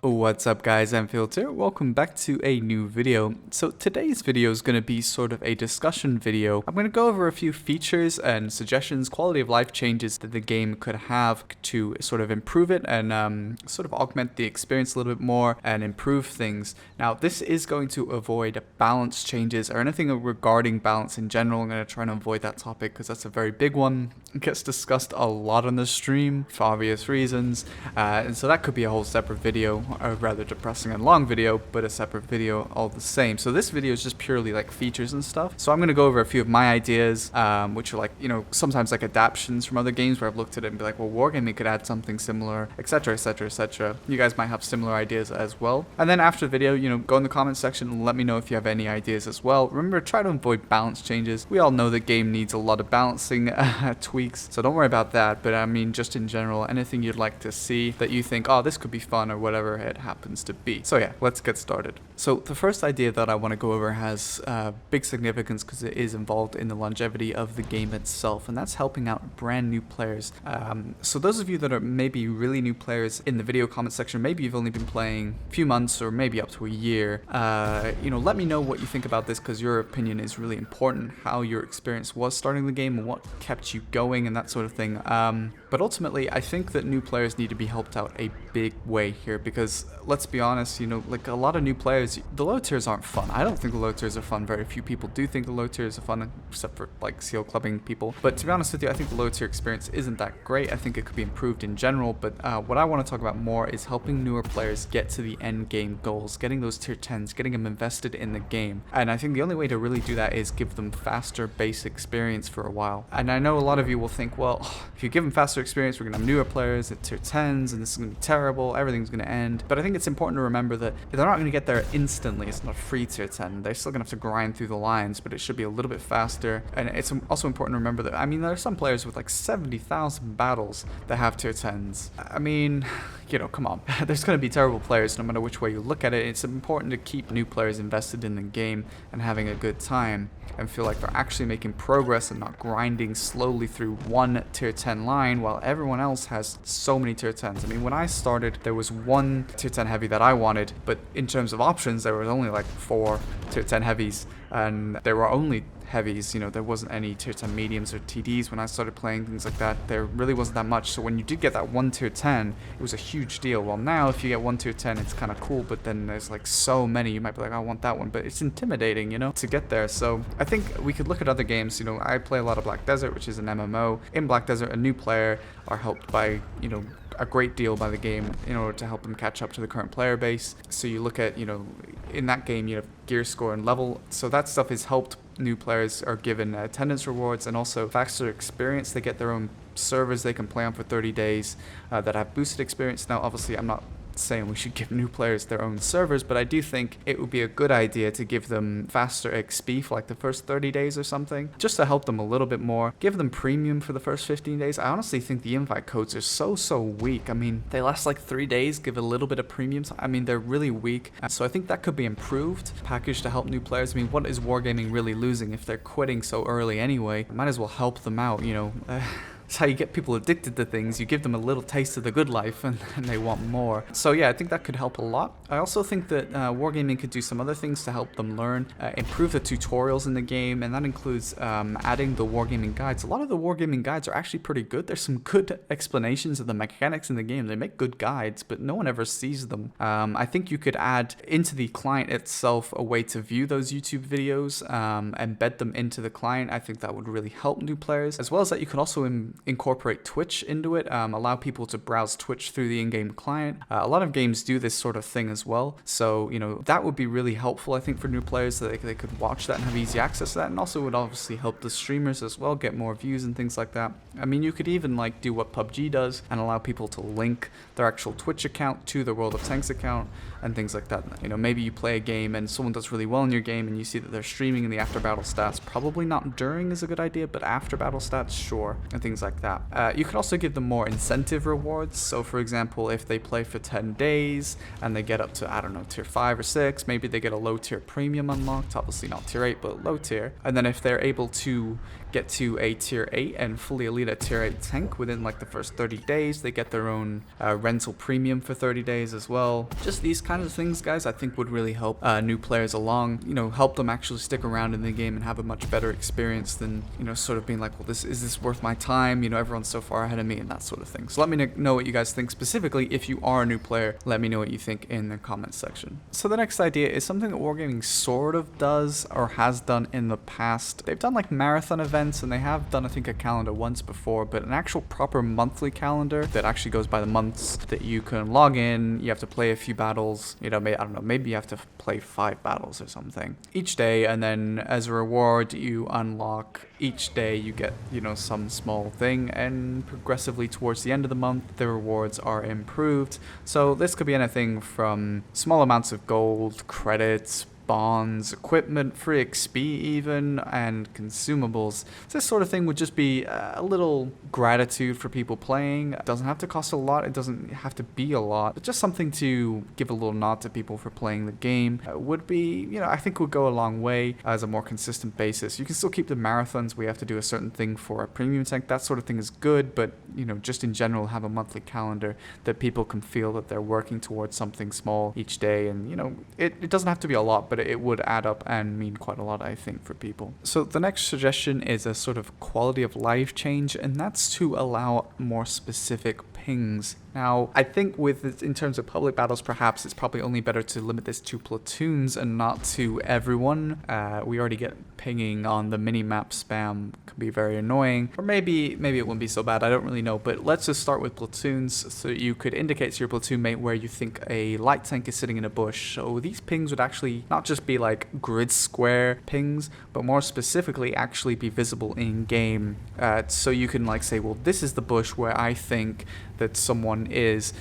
What's up guys, Anfield here. Welcome back to a new video. So today's video is going to be sort of a discussion video. I'm going to go over a few features and suggestions, quality of life changes that the game could have to sort of improve it and sort of augment the experience a little bit more and improve things. Now this is going to avoid balance changes or anything regarding balance in general. I'm going to try and avoid that topic because that's a very big one. It gets discussed a lot on the stream for obvious reasons, and so that could be a whole separate video, a rather depressing and long video, but a separate video all the same. So this video is just purely like features and stuff. So I'm going to go over a few of my ideas, which are like, sometimes like adaptations from other games where I've looked at it and be like, well, Wargaming could add something similar, etc, etc, etc. You guys might have similar ideas as well. And then after the video, go in the comments section and let me know if you have any ideas as well. Remember, try to avoid balance changes. We all know the game needs a lot of balancing tweaks, so don't worry about that. But I mean, just in general, anything you'd like to see that you think, oh, this could be fun or whatever it happens to be. So yeah, let's get started. So the first idea that I want to go over has big significance because it is involved in the longevity of the game itself, and that's helping out brand new players. So those of you that are maybe really new players in the video comment section, maybe you've only been playing a few months or maybe up to a year, let me know what you think about this because your opinion is really important, how your experience was starting the game and what kept you going and that sort of thing. But ultimately, I think that new players need to be helped out a big way here because let's be honest, like a lot of new players, the low tiers aren't fun. I don't think the low tiers are fun. Very few people do think the low tiers are fun, except for like seal clubbing people. But to be honest with you, I think the low tier experience isn't that great. I think it could be improved in general, but what I want to talk about more is helping newer players get to the end game goals, getting those tier 10s, getting them invested in the game. And I think the only way to really do that is give them faster base experience for a while. And I know a lot of you will think, well, if you give them faster experience, we're going to have newer players at tier 10s and this is going to be terrible, everything's going to end. But I think it's important to remember that they're not going to get there instantly. It's not a free tier 10. They're still going to have to grind through the lines, but it should be a little bit faster. And it's also important to remember that, I mean, there are some players with like 70,000 battles that have tier 10s. I mean, come on. There's going to be terrible players no matter which way you look at it. It's important to keep new players invested in the game and having a good time and feel like they're actually making progress and not grinding slowly through one tier 10 line while everyone else has so many tier 10s. I mean, when I started, there was one tier 10 heavy that I wanted, but in terms of options, there was only like 4 tier 10 heavies, and there were only heavies, there wasn't any tier 10 mediums or TDs when I started playing, things like that. There really wasn't that much, so when you did get that one tier 10, it was a huge deal. Well, now if you get one tier 10, it's kind of cool, but then there's like so many, you might be like, I want that one, but it's intimidating, to get there. So I think we could look at other games. I play a lot of Black Desert, which is an MMO. In Black Desert, a new player are helped by, a great deal by the game in order to help them catch up to the current player base. So you look at, in that game, you have gear score and level. So that stuff is helped. New players are given attendance rewards and also faster experience. They get their own servers they can play on for 30 days that have boosted experience. Now, obviously, I'm not saying we should give new players their own servers, but I do think it would be a good idea to give them faster XP for like the first 30 days or something, just to help them a little bit more. Give them premium for the first 15 days. I honestly think the invite codes are so weak. I mean, they last like 3 days, give a little bit of premium. I mean, they're really weak. So I think that could be improved, packaged to help new players. I mean, what is Wargaming really losing if they're quitting so early anyway? Might as well help them out, It's how you get people addicted to things. You give them a little taste of the good life and they want more. So yeah, I think that could help a lot. I also think that Wargaming could do some other things to help them learn, improve the tutorials in the game, and that includes adding the Wargaming guides. A lot of the Wargaming guides are actually pretty good. There's some good explanations of the mechanics in the game. They make good guides, but no one ever sees them. I think you could add into the client itself a way to view those YouTube videos, embed them into the client. I think that would really help new players, as well as that you could also incorporate Twitch into it, allow people to browse Twitch through the in-game client. A lot of games do this sort of thing as well, so that would be really helpful, I think, for new players, so they could watch that and have easy access to that, and also would obviously help the streamers as well get more views and things like that. I mean, you could even like do what PUBG does and allow people to link their actual Twitch account to the World of Tanks account and things like that. Maybe you play a game and someone does really well in your game and you see that they're streaming in the after battle stats. Probably not during is a good idea, but after battle stats, sure, and things like like that. You could also give them more incentive rewards. So for example, if they play for 10 days and they get up to, I don't know, tier 5 or 6, maybe they get a low tier premium unlocked, obviously not tier 8, but low tier. And then if they're able to get to a tier 8 and fully elite a tier 8 tank within like the first 30 days, they get their own rental premium for 30 days as well. Just these kinds of things, guys, I think would really help new players along, you know, help them actually stick around in the game and have a much better experience than, you know, sort of being like, well, is this worth my time? You know, everyone's so far ahead of me and that sort of thing. So let me know what you guys think specifically. If you are a new player, let me know what you think in the comments section. So the next idea is something that Wargaming sort of does or has done in the past. They've done like marathon events, and they have done, I think, a calendar once before, but an actual proper monthly calendar that actually goes by the months that you can log in. You have to play a few battles, you know, I don't know, maybe you have to play 5 battles or something each day, and then as a reward you unlock each day, you get, you know, some small thing, and progressively towards the end of the month the rewards are improved. So this could be anything from small amounts of gold, credits, bonds, equipment, free XP even, and consumables. This sort of thing would just be a little gratitude for people playing. It doesn't have to cost a lot, it doesn't have to be a lot, but just something to give a little nod to people for playing the game would be, you know, I think would go a long way as a more consistent basis. You can still keep the marathons where you have to do a certain thing for a premium tank. That sort of thing is good, but, you know, just in general have a monthly calendar that people can feel that they're working towards something small each day, and, you know, it doesn't have to be a lot, but it would add up and mean quite a lot, I think, for people. So the next suggestion is a sort of quality of life change, and that's to allow more specific pings. Now, I think in terms of public battles, perhaps it's probably only better to limit this to platoons and not to everyone. We already get pinging on the mini-map spam, could be very annoying. Or maybe it wouldn't be so bad, I don't really know. But let's just start with platoons, so you could indicate to your platoon mate where you think a light tank is sitting in a bush. So these pings would actually not just be like grid square pings, but more specifically actually be visible in game. So you can like say, well, this is the bush where I think that someone is.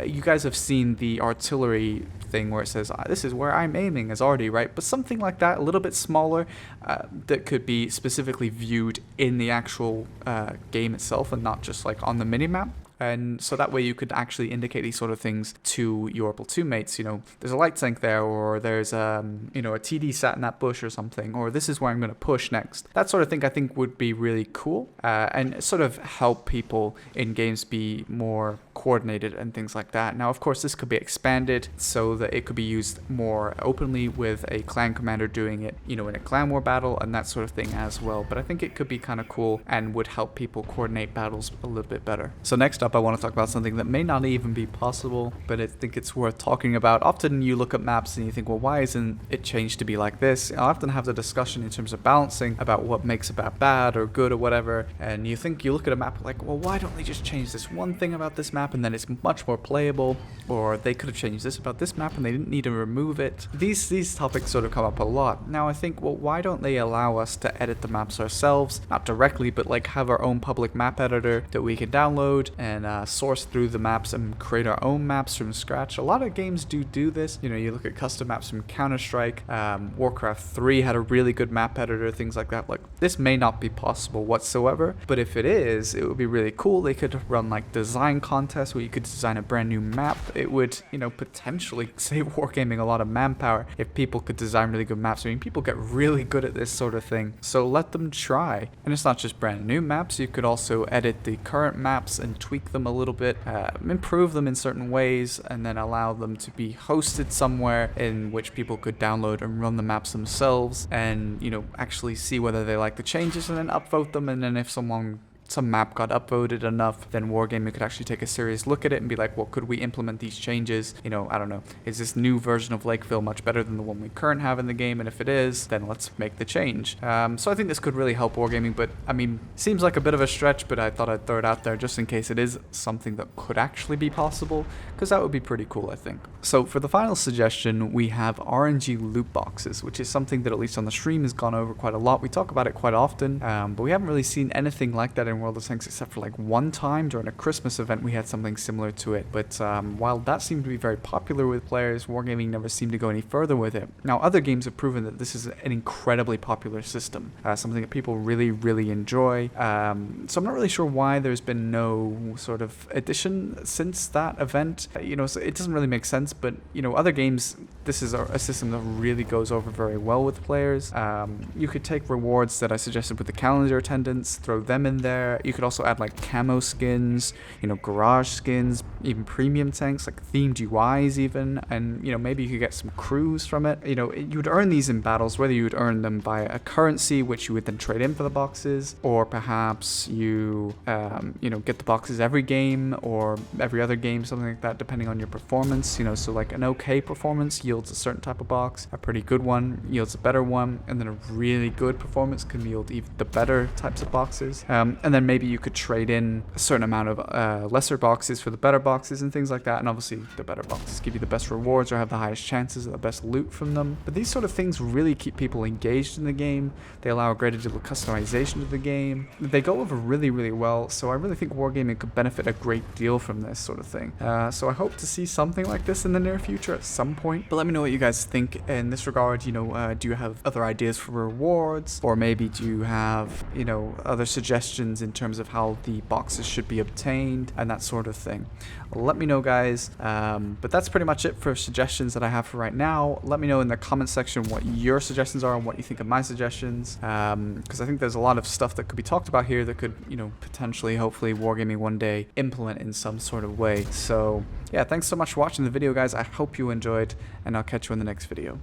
You guys have seen the artillery thing where it says, this is where I'm aiming as already, right? But something like that, a little bit smaller, that could be specifically viewed in the actual game itself and not just like on the minimap. And so that way you could actually indicate these sort of things to your platoon mates. You know, there's a light tank there, or there's you know, a TD sat in that bush or something, or this is where I'm going to push next. That sort of thing I think would be really cool, and sort of help people in games be more coordinated and things like that. Now, of course, this could be expanded so that it could be used more openly with a clan commander doing it, you know, in a clan war battle and that sort of thing as well. But I think it could be kind of cool and would help people coordinate battles a little bit better. So next up, I want to talk about something that may not even be possible, but I think it's worth talking about. Often you look at maps and you think, well, why isn't it changed to be like this? I often have the discussion in terms of balancing about what makes a map bad or good or whatever, and you look at a map like, well, why don't they just change this one thing about this map and then it's much more playable, or they could have changed this about this map and they didn't need to remove it. These topics sort of come up a lot. Now I think, well, why don't they allow us to edit the maps ourselves? Not directly, but like have our own public map editor that we can download and source through the maps and create our own maps from scratch. A lot of games do this. You know, you look at custom maps from Counter-Strike, Warcraft 3 had a really good map editor, things like that. Like, this may not be possible whatsoever, but if it is, it would be really cool. They could run like design contests where you could design a brand new map. It would, you know, potentially save Wargaming a lot of manpower if people could design really good maps. I mean, people get really good at this sort of thing, so let them try. And it's not just brand new maps, you could also edit the current maps and tweak them a little bit, improve them in certain ways, and then allow them to be hosted somewhere in which people could download and run the maps themselves, and, you know, actually see whether they like the changes and then upvote them. And then if some map got upvoted enough, then Wargaming could actually take a serious look at it and be like, well, could we implement these changes? You know, I don't know, is this new version of Lakeville much better than the one we currently have in the game? And if it is, then let's make the change. So I think this could really help Wargaming, but I mean, seems like a bit of a stretch, but I thought I'd throw it out there just in case it is something that could actually be possible, because that would be pretty cool, I think. So for the final suggestion, we have RNG loot boxes, which is something that at least on the stream has gone over quite a lot. We talk about it quite often, but we haven't really seen anything like that in World of Tanks except for like one time during a Christmas event we had something similar to it. But while that seemed to be very popular with players, Wargaming never seemed to go any further with it. Now other games have proven that this is an incredibly popular system, something that people really enjoy. So I'm not really sure why there's been no sort of addition since that event. So it doesn't really make sense, but other games, this is a system that really goes over very well with players. You could take rewards that I suggested with the calendar attendance, throw them in there. You could also add like camo skins, garage skins, even premium tanks, like themed UIs even, and maybe you could get some crews from it. You would earn these in battles, whether you would earn them via a currency, which you would then trade in for the boxes, or perhaps you get the boxes every game or every other game, something like that, depending on your performance. So like an okay performance yields a certain type of box, a pretty good one yields a better one, and then a really good performance can yield even the better types of boxes. And then maybe you could trade in a certain amount of lesser boxes for the better boxes and things like that. And obviously the better boxes give you the best rewards or have the highest chances of the best loot from them. But these sort of things really keep people engaged in the game. They allow a greater deal of customization to the game. They go over really well. So I really think Wargaming could benefit a great deal from this sort of thing. So I hope to see something like this in the near future at some point. But let me know what you guys think in this regard. Do you have other ideas for rewards, or maybe do you have other suggestions in terms of how the boxes should be obtained and that sort of thing? Let me know, guys. But that's pretty much it for suggestions that I have for right now. Let me know in the comment section what your suggestions are and what you think of my suggestions, because I think there's a lot of stuff that could be talked about here that could potentially, hopefully, Wargaming one day implement in some sort of way. So yeah, thanks so much for watching the video, guys. I hope you enjoyed, and I'll catch you in the next video.